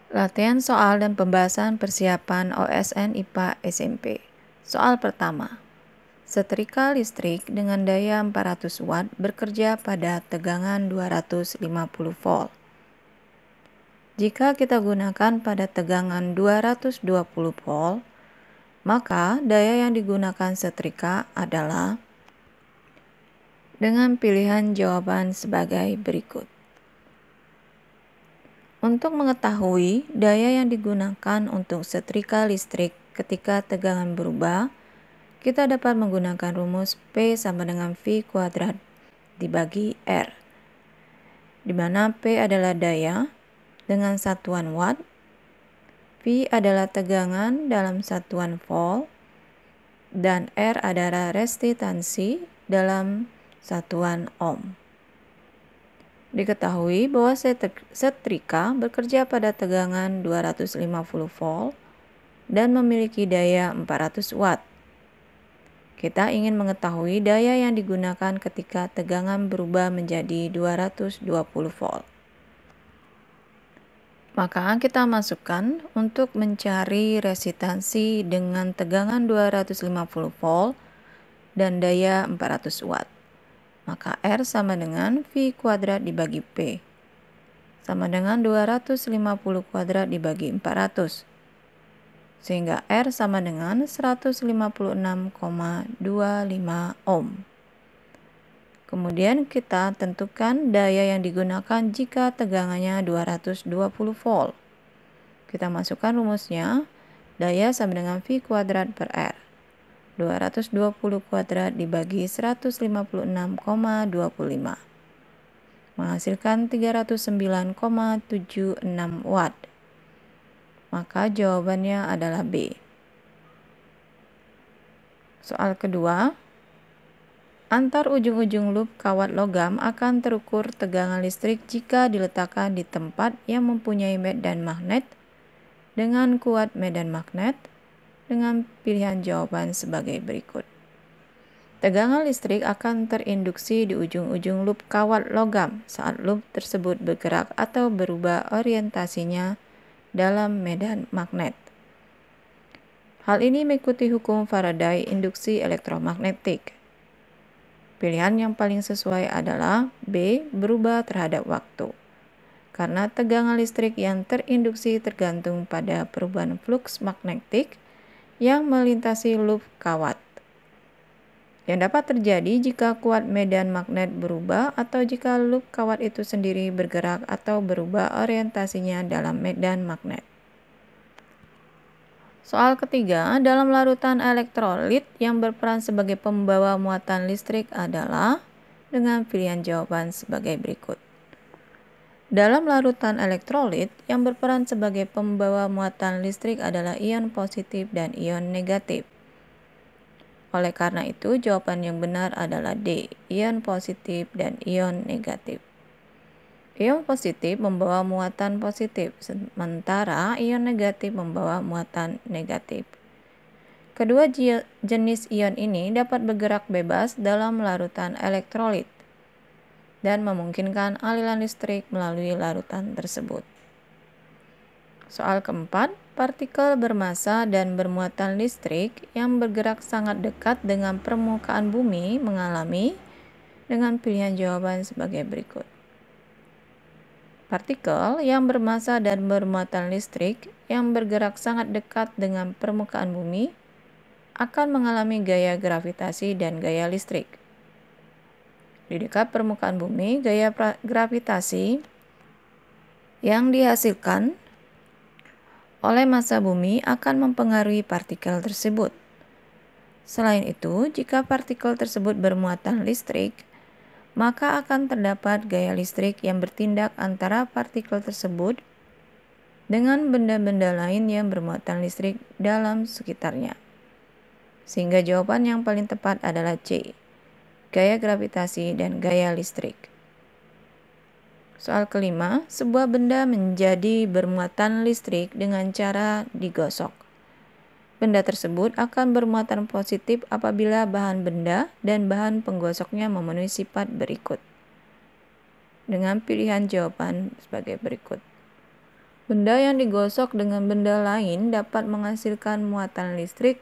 Latihan soal dan pembahasan persiapan OSN IPA SMP. Soal pertama. Setrika listrik dengan daya 400 watt bekerja pada tegangan 250 volt. Jika kita gunakan pada tegangan 220 volt, maka daya yang digunakan setrika adalah dengan pilihan jawaban sebagai berikut. Untuk mengetahui daya yang digunakan untuk setrika listrik ketika tegangan berubah, kita dapat menggunakan rumus P sama dengan V kuadrat dibagi R, di mana P adalah daya dengan satuan watt, V adalah tegangan dalam satuan volt, dan R adalah resistansi dalam satuan ohm. Diketahui bahwa setrika bekerja pada tegangan 250 volt dan memiliki daya 400 watt. Kita ingin mengetahui daya yang digunakan ketika tegangan berubah menjadi 220 volt. Maka kita masukkan untuk mencari resistansi dengan tegangan 250 volt dan daya 400 watt. Maka R sama dengan V kuadrat dibagi P, sama dengan 250 kuadrat dibagi 400. Sehingga R sama dengan 156,25 ohm. Kemudian kita tentukan daya yang digunakan jika tegangannya 220 volt. Kita masukkan rumusnya, daya sama dengan V kuadrat per R. 220 kuadrat dibagi 156,25 menghasilkan 309,76 watt. Maka jawabannya adalah B. Soal kedua, antar ujung-ujung loop kawat logam akan terukur tegangan listrik jika diletakkan di tempat yang mempunyai medan magnet dengan kuat medan magnet, dengan pilihan jawaban sebagai berikut. Tegangan listrik akan terinduksi di ujung-ujung loop kawat logam saat loop tersebut bergerak atau berubah orientasinya dalam medan magnet. Hal ini mengikuti hukum Faraday induksi elektromagnetik. Pilihan yang paling sesuai adalah B, berubah terhadap waktu. Karena tegangan listrik yang terinduksi tergantung pada perubahan flux magnetik yang melintasi loop kawat, yang dapat terjadi jika kuat medan magnet berubah atau jika loop kawat itu sendiri bergerak atau berubah orientasinya dalam medan magnet. Soal ketiga, dalam larutan elektrolit yang berperan sebagai pembawa muatan listrik adalah dengan pilihan jawaban sebagai berikut. Dalam larutan elektrolit yang berperan sebagai pembawa muatan listrik adalah ion positif dan ion negatif. Oleh karena itu, jawaban yang benar adalah D, ion positif dan ion negatif. Ion positif membawa muatan positif, sementara ion negatif membawa muatan negatif. Kedua jenis ion ini dapat bergerak bebas dalam larutan elektrolit dan memungkinkan aliran listrik melalui larutan tersebut. Soal keempat, partikel bermassa dan bermuatan listrik yang bergerak sangat dekat dengan permukaan bumi mengalami dengan pilihan jawaban sebagai berikut. Partikel yang bermassa dan bermuatan listrik yang bergerak sangat dekat dengan permukaan bumi akan mengalami gaya gravitasi dan gaya listrik. Di dekat permukaan bumi, gaya gravitasi yang dihasilkan oleh massa bumi akan mempengaruhi partikel tersebut. Selain itu, jika partikel tersebut bermuatan listrik, maka akan terdapat gaya listrik yang bertindak antara partikel tersebut dengan benda-benda lain yang bermuatan listrik dalam sekitarnya. Sehingga jawaban yang paling tepat adalah C, gaya gravitasi dan gaya listrik. Soal kelima, sebuah benda menjadi bermuatan listrik dengan cara digosok. Benda tersebut akan bermuatan positif apabila bahan benda dan bahan penggosoknya memenuhi sifat berikut. Dengan pilihan jawaban sebagai berikut. Benda yang digosok dengan benda lain dapat menghasilkan muatan listrik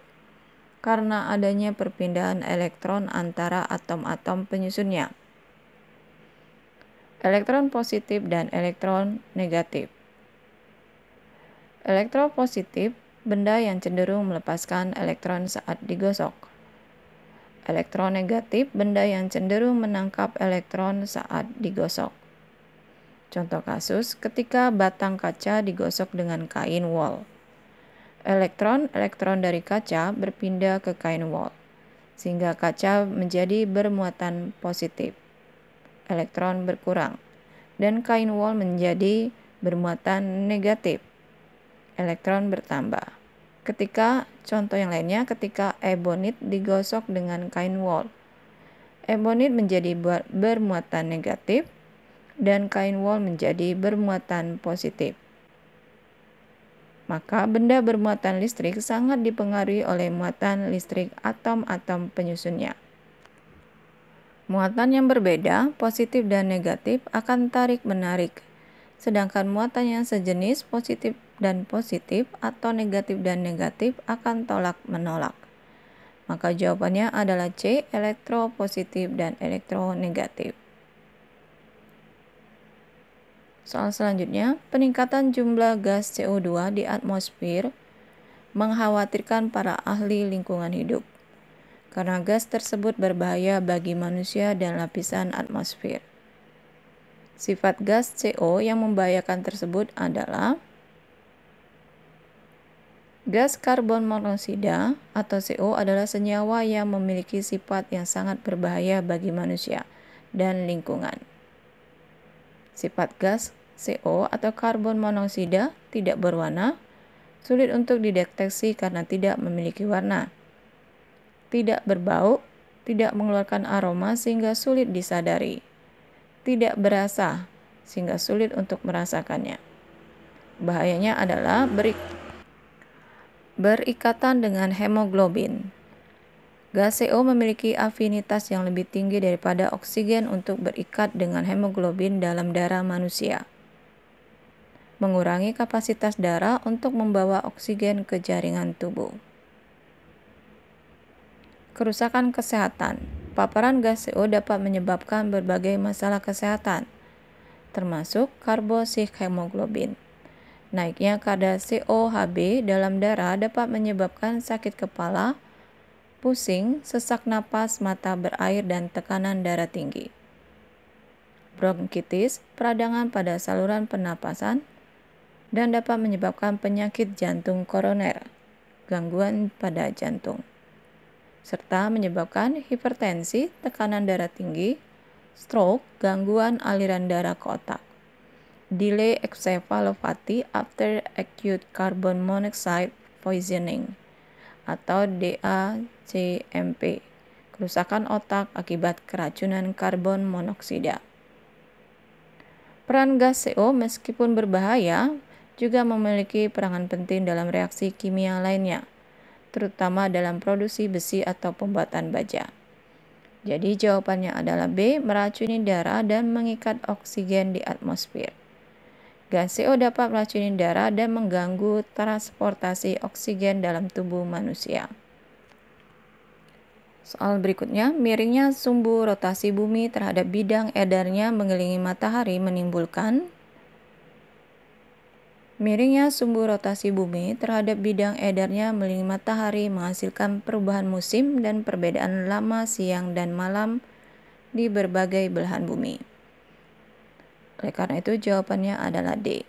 karena adanya perpindahan elektron antara atom-atom penyusunnya. Elektron positif dan elektron negatif. Elektron positif, benda yang cenderung melepaskan elektron saat digosok. Elektron negatif, benda yang cenderung menangkap elektron saat digosok. Contoh kasus, ketika batang kaca digosok dengan kain wol. Elektron dari kaca berpindah ke kain wol, sehingga kaca menjadi bermuatan positif. Elektron berkurang, dan kain wol menjadi bermuatan negatif. Elektron bertambah. Contoh yang lainnya, ketika ebonit digosok dengan kain wol. Ebonit menjadi bermuatan negatif, dan kain wol menjadi bermuatan positif. Maka benda bermuatan listrik sangat dipengaruhi oleh muatan listrik atom-atom penyusunnya. Muatan yang berbeda, positif dan negatif, akan tarik-menarik. Sedangkan muatan yang sejenis, positif dan positif, atau negatif dan negatif, akan tolak-menolak. Maka jawabannya adalah C, elektropositif dan elektronegatif. Soal selanjutnya, peningkatan jumlah gas CO2 di atmosfer mengkhawatirkan para ahli lingkungan hidup, karena gas tersebut berbahaya bagi manusia dan lapisan atmosfer. Sifat gas CO yang membahayakan tersebut adalah gas karbon monoksida atau CO adalah senyawa yang memiliki sifat yang sangat berbahaya bagi manusia dan lingkungan. Sifat gas CO atau karbon monoksida tidak berwarna, sulit untuk dideteksi karena tidak memiliki warna, tidak berbau, tidak mengeluarkan aroma sehingga sulit disadari, tidak berasa sehingga sulit untuk merasakannya. Bahayanya adalah berikatan dengan hemoglobin. Gas CO memiliki afinitas yang lebih tinggi daripada oksigen untuk berikat dengan hemoglobin dalam darah manusia, mengurangi kapasitas darah untuk membawa oksigen ke jaringan tubuh. Kerusakan kesehatan. Paparan gas CO dapat menyebabkan berbagai masalah kesehatan, termasuk karbosik hemoglobin. Naiknya kadar COHB dalam darah dapat menyebabkan sakit kepala, pusing, sesak napas, mata berair, dan tekanan darah tinggi. Bronkitis, peradangan pada saluran pernapasan, dan dapat menyebabkan penyakit jantung koroner, gangguan pada jantung, serta menyebabkan hipertensi, tekanan darah tinggi, stroke, gangguan aliran darah ke otak. Delay encephalopathy after acute carbon monoxide poisoning atau DACMP, kerusakan otak akibat keracunan karbon monoksida. Peran gas CO meskipun berbahaya juga memiliki peranan penting dalam reaksi kimia lainnya, terutama dalam produksi besi atau pembuatan baja. Jadi jawabannya adalah B, meracuni darah dan mengikat oksigen di atmosfer. Gas CO dapat meracuni darah dan mengganggu transportasi oksigen dalam tubuh manusia. Soal berikutnya, miringnya sumbu rotasi bumi terhadap bidang edarnya mengelilingi matahari menimbulkan. Miringnya sumbu rotasi bumi terhadap bidang edarnya mengelilingi matahari menghasilkan perubahan musim dan perbedaan lama siang dan malam di berbagai belahan bumi. Oleh karena itu jawabannya adalah D.